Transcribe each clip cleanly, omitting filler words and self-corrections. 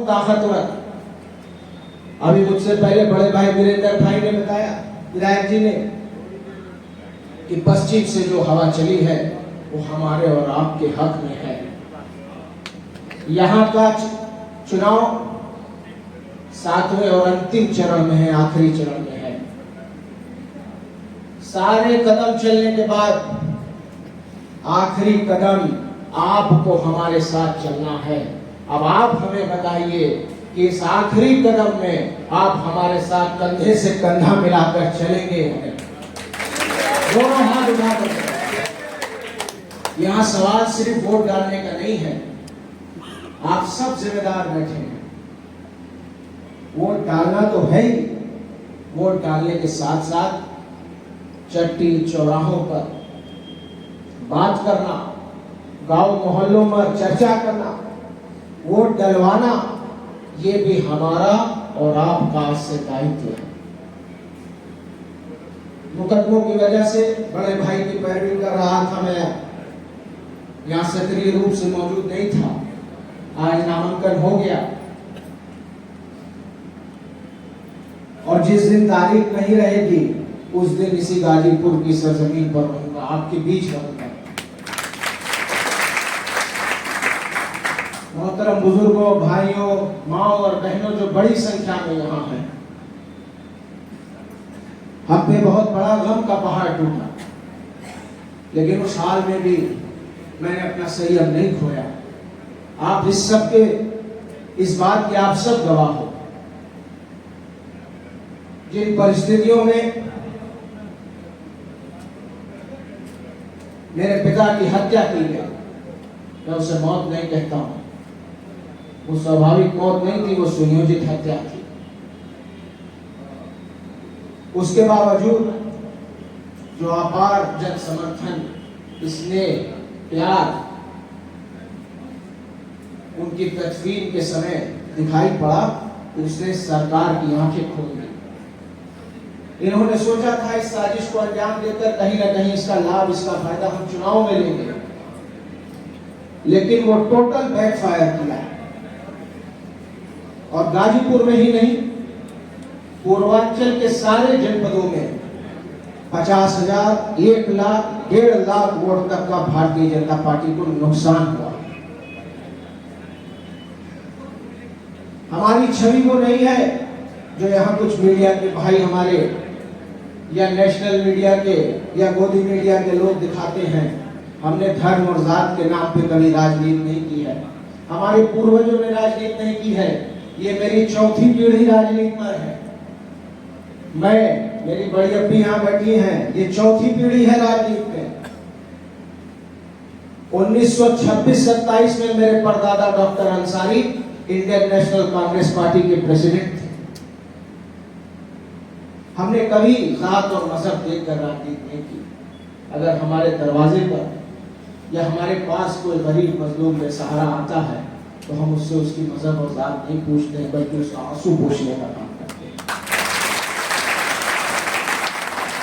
ताकतवर। अभी मुझसे पहले बड़े भाई वीरेंद्र भाई ने बताया, विधायक जी ने, कि पश्चिम से जो हवा चली है वो हमारे और आपके हक में है। यहाँ का चुनाव 7वें और अंतिम चरण में है, आखिरी चरण में है। सारे कदम चलने के बाद आखिरी कदम आपको हमारे साथ चलना है। अब आप हमें बताइए कि इस आखिरी कदम में आप हमारे साथ कंधे से कंधा मिलाकर चलेंगे, दोनों हाथ उठाकर। यहाँ सवाल सिर्फ वोट डालने का नहीं है, आप सब जिम्मेदार बैठे हैं। वोट डालना तो है ही, वोट डालने के साथ साथ चट्टी चौराहों पर बात करना, गांव मोहल्लों में चर्चा करना, वोट डलवाना, ये भी हमारा और आपका से दायित्व है। मुकदमों की वजह से बड़े भाई की पैरवी कर रहा था, मैं यहाँ सक्रिय रूप से मौजूद नहीं था। आज नामांकन हो गया और जिस दिन तारीख नहीं रहेगी उस दिन इसी गाजीपुर की सरजमीन पर रहूंगा, आपके बीच रहूंगा। मोहतरम बुजुर्गों, भाइयों, माओ और बहनों जो बड़ी संख्या में यहाँ हैं, हम पे बहुत बड़ा गम का पहाड़ टूटा, लेकिन उस हाल में भी मैंने अपना संयम नहीं खोया। आप इस सब के, इस बात के आप सब गवाह हो। जिन परिस्थितियों में मेरे पिता की हत्या की गई, मैं उसे मौत नहीं कहता हूं, वो स्वाभाविक मौत नहीं थी, वो सुनियोजित हत्या थी। उसके बावजूद जो अपार जन समर्थन, स्नेह, प्यार उनकी तदफीन के समय दिखाई पड़ा, उसने सरकार की आंखें खोल दी। इन्होंने सोचा था इस साजिश को अंजाम देकर कहीं ना कहीं इसका लाभ, इसका फायदा हम चुनाव में लेंगे, लेकिन वो टोटल बैकफायर किया। और गाजीपुर में ही नहीं, पूर्वांचल के सारे जनपदों में 50,000, 1 लाख, 1.5 लाख वोट तक का भारतीय जनता पार्टी को नुकसान हुआ। हमारी छवि वो नहीं है जो यहाँ कुछ मीडिया के भाई हमारे या नेशनल मीडिया के या गोदी मीडिया के लोग दिखाते हैं। हमने धर्म और जात के नाम पे कभी राजनीति नहीं की है, हमारे पूर्वजों ने राजनीति नहीं की है। ये मेरी चौथी पीढ़ी राजनीति में है। मैं, मेरी बड़ी अब्बी यहाँ बैठी हैं, ये चौथी पीढ़ी है राजनीति में। 1926-27 में मेरे परदादा doctor Ansari Indian national Congress party के प्रेसिडेंट थे। हमने कभी जात और मजहब देखकर राजनीति नहीं की। अगर हमारे दरवाजे पर या हमारे पास कोई गरीब मजलूम बेसहारा आता है तो हम उससे उसकी मजहब और जात नहीं पूछते, बल्कि उसका आंसू पोंछने का काम करते हैं।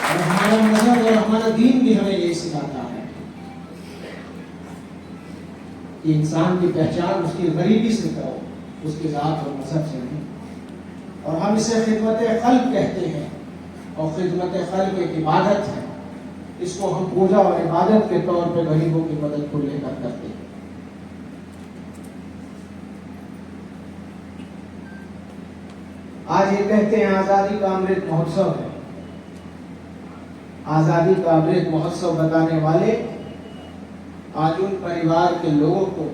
और हमारा मजहब और हमारा दीन भी हमें यही सिखाता है कि इंसान की पहचान उसकी गरीबी से करो, उसके जात और मजहब से नहीं। और हम इसे खिदमत-ए-खल्क कहते हैं, और खिदमत-ए-खल्क एक इबादत है। इसको हम पूजा और इबादत के तौर पे गरीबों की मदद को लेकर करते हैं। आज ये कहते हैं आजादी का अमृत महोत्सव है। आजादी का अमृत महोत्सव बताने वाले आज उन परिवार के लोगों को,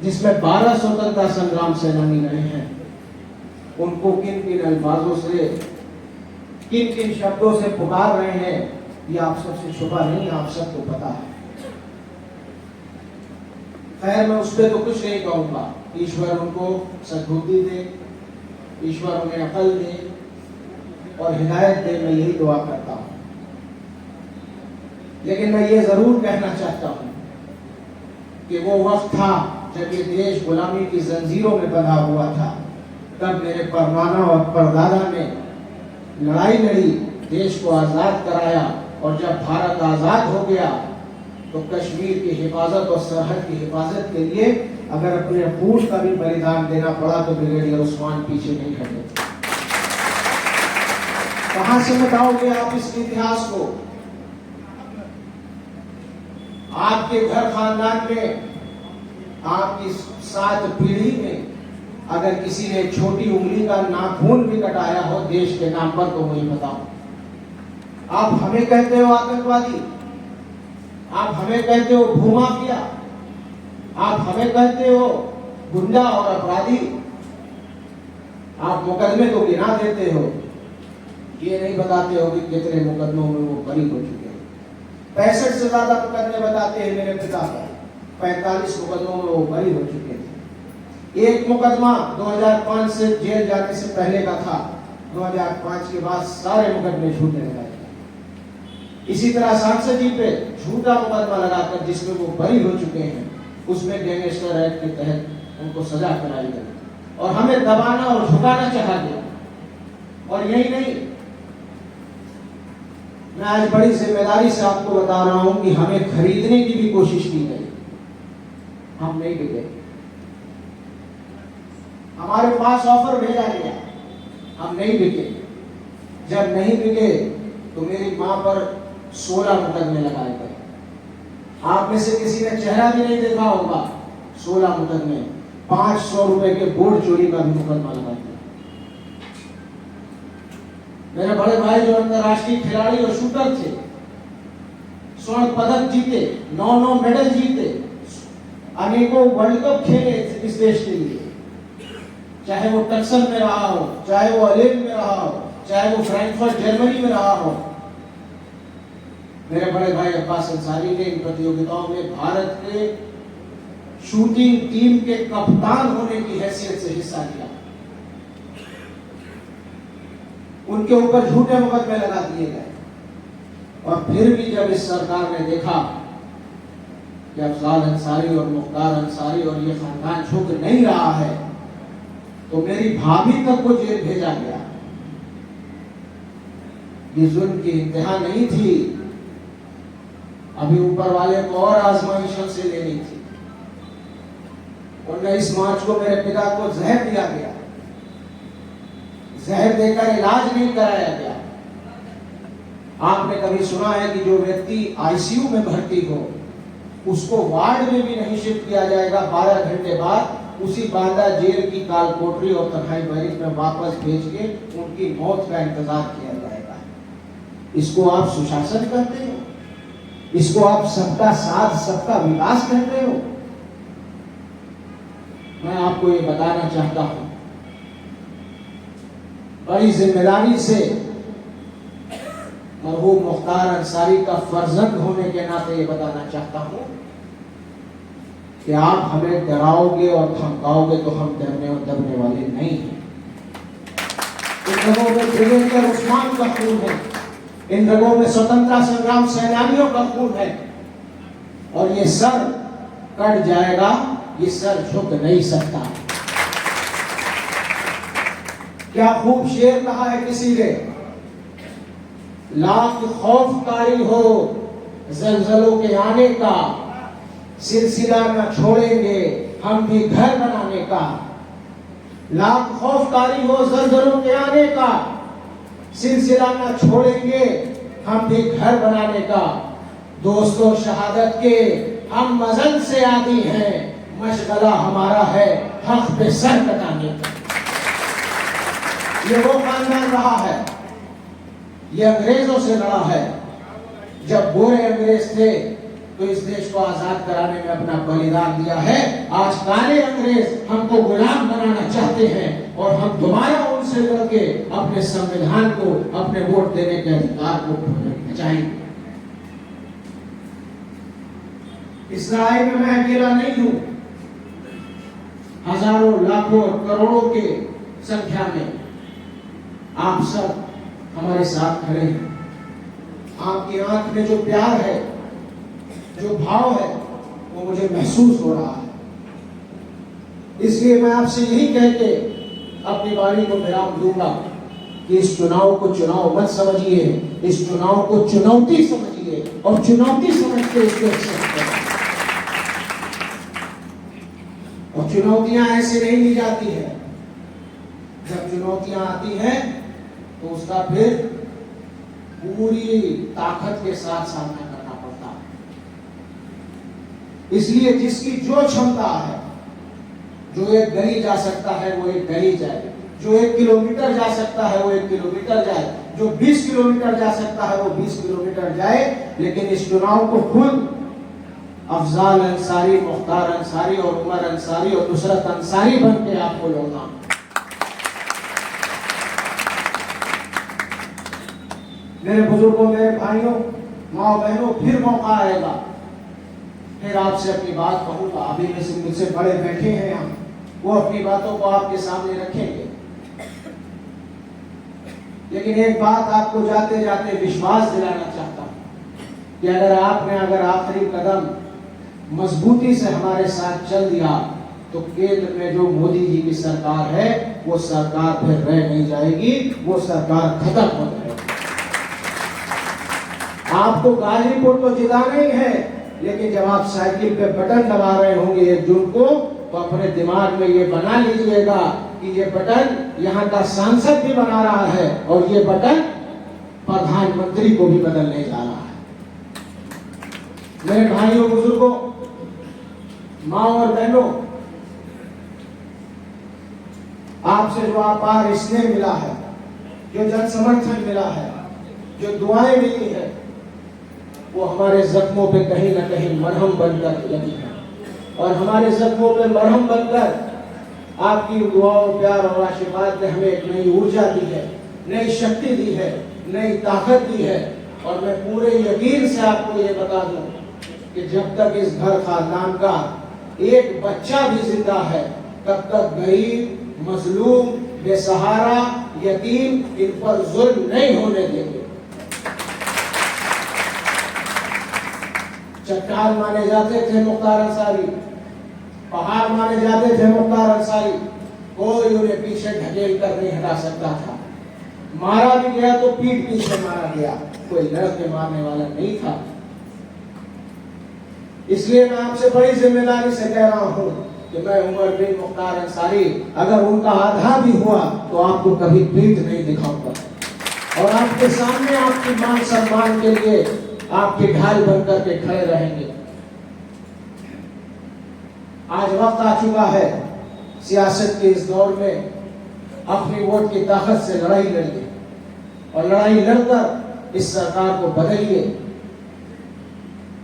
जिसमें 12 स्वतंत्रता संग्राम सेनानी रहे हैं, उनको किन किन अल्फाजों से, किन किन शब्दों से पुकार रहे हैं, ये आप सबसे छुपा नहीं, आप सबको पता है। खैर, मैं उस पर तो कुछ नहीं कहूंगा। ईश्वर उनको सद्बुद्धि दे, ईश्वर उन्हें अकल दे और हिदायत दे, मैं यही दुआ करता हूं। लेकिन मैं ये जरूर कहना चाहता हूं कि वो वक्त था जब ये देश गुलामी की जंजीरों में बंधा हुआ था। तब मेरे परनाना और परदादा ने लड़ाई लड़ी, देश को आजाद कराया, और जब भारत आजाद हो गया तो कश्मीर की हिफाजत और सरहद की हिफाजत के लिए अगर अपने खून का भी बलिदान देना पड़ा तो ब्रिगेडियर उस्मान पीछे नहीं हटे। कहां से मिटाओगे आप इस इतिहास को? आपके घर खानदान में, आपकी 7 पीढ़ी में अगर किसी ने छोटी उंगली का नाखून भी कटाया हो देश के नाम पर तो मुझे बताओ। आप हमें कहते हो आतंकवादी, आप हमें कहते हो भूमाफिया, आप हमें कहते हो गुंडा और अपराधी, आप मुकदमे तो गिना देते हो, ये नहीं बताते हो कि कितने मुकदमों में वो बरी हो चुके हैं। 65 से ज्यादा मुकदमे बताते हैं मेरे पिता का, 45 मुकदमों में वो बरी हो चुके थे। एक मुकदमा 2005 से जेल जाने से पहले का था, 2005 के बाद सारे मुकदमे झूठे लगाए। इसी तरह सांसद जी पे झूठा मुकदमा लगाकर जिसमें वो बरी हो चुके हैं, उसमें गैंगस्टर एक्ट के तहत उनको सजा कराई गई और हमें दबाना और झुकाना चाहा गया। और यही नहीं, मैं आज बड़ी जिम्मेदारी से आपको बता रहा हूं कि हमें खरीदने की भी कोशिश की गई, हम नहीं बिके। हमारे पास ऑफर भेजा गया, हम नहीं बिके। जब नहीं बिके तो मेरी मां पर 16 मुकदमे लगाए गए। आप में से किसी ने चेहरा भी नहीं देखा होगा। 16 मुकदमे, 500 रुपए के बोर्ड चोरी का भी मुकदमा लगा दिया। मेरे बड़े भाई जो अंतरराष्ट्रीय खिलाड़ी और शूटर थे, स्वर्ण पदक जीते, 9 मेडल जीते, अनेकों वर्ल्ड कप खेले इस देश के लिए, चाहे वो टक्सन में रहा हो, चाहे वो अलेन में रहा हो, चाहे वो फ्रैंकफर्ट जर्मनी में रहा हो। मेरे बड़े भाई अब्बास अंसारी ने इन प्रतियोगिताओं में भारत के शूटिंग टीम के कप्तान होने की हैसियत से हिस्सा लिया। उनके ऊपर झूठे मुकदमे लगा दिए गए और फिर भी जब इस सरकार ने देखा कि अफजाल अंसारी और मुख्तार अंसारी और ये खानदान झुक नहीं रहा है, तो मेरी भाभी तक को जेल भेजा गया। ये जुल्म की इंतहा नहीं थी, अभी ऊपर वाले को और आजमाइशों से लेनी थी। 19 मार्च को मेरे पिता को जहर दिया गया, जहर देकर इलाज नहीं कराया गया। आपने कभी सुना है कि जो व्यक्ति आईसीयू में भर्ती हो उसको वार्ड में भी नहीं शिफ्ट किया जाएगा, 12 घंटे बाद उसी बांदा जेल की काल कोठरी और तन्हाई बैरिक में वापस भेज के उनकी मौत का इंतजार किया जाएगा। इसको आप सुशासन कहते हो? इसको आप सबका साथ सबका विकास कहते हो? मैं आपको ये बताना चाहता हूं, बड़ी जिम्मेदारी से मरहूम मुख्तार अंसारी का फर्जंद होने के नाते ये बताना चाहता हूं कि आप हमें डराओगे और धमकाओगे तो हम डरने और दबने वाले नहीं हैं। इन रगों में ब्रिगेडियर उस्मान का खून है, इन रगों में स्वतंत्रता संग्राम सेनानियों का खून है और ये सर कट जाएगा, ये सर झुक नहीं सकता। क्या खूब शेर कहा है किसी ने, लाख खौफकारी हो जलजलों के आने का, सिलसिला न छोड़ेंगे हम भी घर बनाने का। लाख खौफकारी हो जलजलों के आने का, सिलसिला न छोड़ेंगे हम भी घर बनाने का। दोस्तों शहादत के हम मजल से आदी हैं, मशगला हमारा है हक पे सर कटाने का। ये वो खानदान रहा है, ये अंग्रेजों से लड़ा है। जब गोरे अंग्रेज थे तो इस देश को आजाद कराने में अपना बलिदान दिया है। आज काले अंग्रेज हमको गुलाम बनाना चाहते हैं और हम दोबारा उनसे लड़के अपने संविधान को, अपने वोट देने के अधिकार को बचाएंगे। इस लड़ाई में मैं अकेला नहीं हूं, हजारों लाखों करोड़ों के संख्या में आप सब हमारे साथ खड़े हैं। आपकी आंख में जो प्यार है, जो भाव है, वो मुझे महसूस हो रहा है। इसलिए मैं आपसे यही कह के अपनी वाणी को विराम दूंगा कि इस चुनाव को चुनाव मत समझिए, इस चुनाव को चुनौती समझिए और चुनौती समझ के इसको एक्सेप्ट करें। चुनौतियां ऐसे नहीं ली जाती है। जब चुनौतियां आती हैं तो उसका फिर पूरी ताकत के साथ सामना करना पड़ता है। इसलिए जिसकी जो क्षमता है, जो एक गली जा सकता है वो एक गली जाए, जो 1 किलोमीटर जा सकता है वो 1 किलोमीटर जाए, जो 20 किलोमीटर जा सकता है वो 20 किलोमीटर जाए। लेकिन इस चुनाव को खुद अफजाल अंसारी, मुख्तार अंसारी और उमर अंसारी और नुसरत अंसारी बन के आपको लड़ना। मेरे बुजुर्गों, मेरे भाइयों, माँ बहनों, फिर मौका आएगा, फिर आपसे अपनी बात कहूंगा। अभी में से मुझसे बड़े बैठे हैं यहाँ, वो अपनी बातों को आपके सामने रखेंगे। लेकिन एक बात आपको जाते जाते विश्वास दिलाना चाहता हूं कि अगर आखिरी कदम मजबूती से हमारे साथ चल दिया तो केंद्र में जो मोदी जी की सरकार है वो सरकार फिर रह नहीं जाएगी, वो सरकार खत्म हो जाएगी। आपको गाजीपुर तो जिताना ही है, लेकिन जब आप साइकिल पे बटन दबा रहे होंगे 1 जून को, तो अपने दिमाग में ये बना लीजिएगा कि ये बटन यहाँ का सांसद भी बना रहा है और ये बटन प्रधानमंत्री को भी बदलने जा रहा है। मेरे भाइयों, बुजुर्गों, माँ और बहनों, आपसे जो अपार स्नेह मिला है, जो जन समर्थन मिला है, जो दुआएं मिली है, वो हमारे जख्मों पे कहीं ना कहीं मरहम बनकर लगी है। और हमारे जख्मों पे मरहम बनकर आपकी दुआओं, प्यार और आशीर्वाद ने हमें एक नई ऊर्जा दी है, नई शक्ति दी है, नई ताकत दी है। और मैं पूरे यकीन से आपको ये बता दूं कि जब तक इस घर खानदान का एक बच्चा भी जिंदा है, तब तक गरीब, मजलूम, बेसहारा, यतीम, इन पर जुल्म नहीं होने देंगे। चट्टान माने जाते थे मुख्तार अंसारी, पहाड़ माने जाते थे मुख्तार अंसारी, कोई उन्हें पीछे ढकेल कर नहीं हटा सकता था। मारा भी गया तो पीठ पीछे मारा गया, कोई लड़ के मारने वाला नहीं था। इसलिए मैं आपसे बड़ी जिम्मेदारी से कह रहा हूं कि मैं उमर बिन मुख्तार अंसारी, अगर उनका आधा भी हुआ तो आपको कभी पीठ नहीं दिखाऊंगा और आपके सामने आपकी मान सम्मान के लिए आपके ढाल बनकर के खड़े रहेंगे। आज वक्त आ चुका है सियासत के इस दौर में अपनी वोट की ताकत से लड़ाई लड़िए और लड़ाई लड़कर इस सरकार को बदलिए।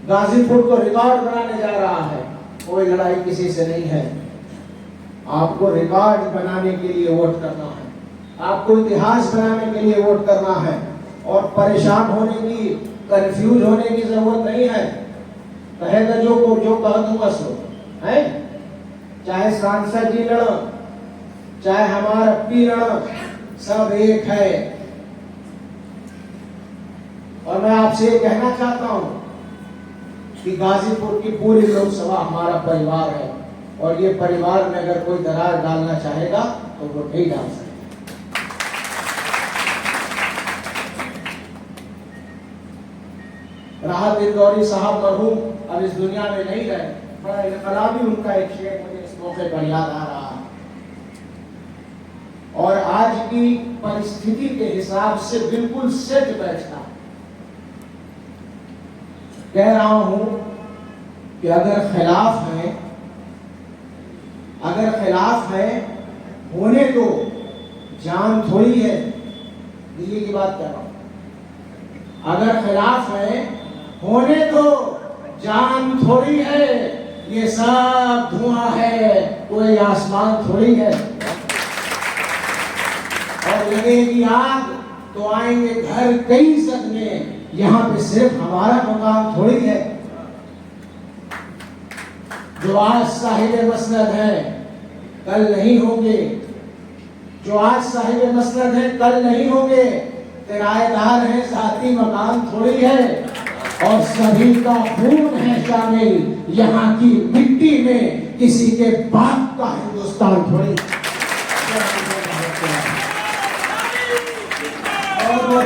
गाजीपुर को रिकॉर्ड बनाने जा रहा है, कोई लड़ाई किसी से नहीं है। आपको रिकॉर्ड बनाने के लिए वोट करना है, आपको इतिहास बनाने के लिए वोट करना है और परेशान होने की, कंफ्यूज होने की जरूरत नहीं है। कहेगा जो कह दूंगा सो है, चाहे सांसद जी लड़, चाहे हमारा पी लड़, सब एक है। और मैं आपसे ये कहना चाहता हूं कि गाजीपुर की पूरी लोकसभा हमारा परिवार है और ये परिवार में अगर कोई दरार डालना चाहेगा तो वो नहीं डाल सकता। राहत इंदौरी साहब मरहूम अब इस दुनिया में नहीं रहे, बड़ा इनकलाबी उनका एक शेर मुझे इस मौके पर याद आ रहा है। और आज की परिस्थिति के हिसाब से बिल्कुल सेट बैठता। कह रहा हूं कि अगर खिलाफ है होने दो, जान थोड़ी है। दिल्ली की बात कर रहा हूं। अगर खिलाफ है होने दो, जान थोड़ी है। ये सब धुआं है, कोई आसमान थोड़ी है। और लगेगी आग तो आएंगे घर कई सदमे, यहाँ पे सिर्फ हमारा मकाम थोड़ी है। जो आज साहिब मसनद है कल नहीं होंगे, जो आज साहिब मसनद है कल नहीं होंगे। किराएदार है, साथी मकान थोड़ी है और सभी का खून है शामिल यहाँ की मिट्टी में, किसी के बाप का हिंदुस्तान थोड़ी। और वो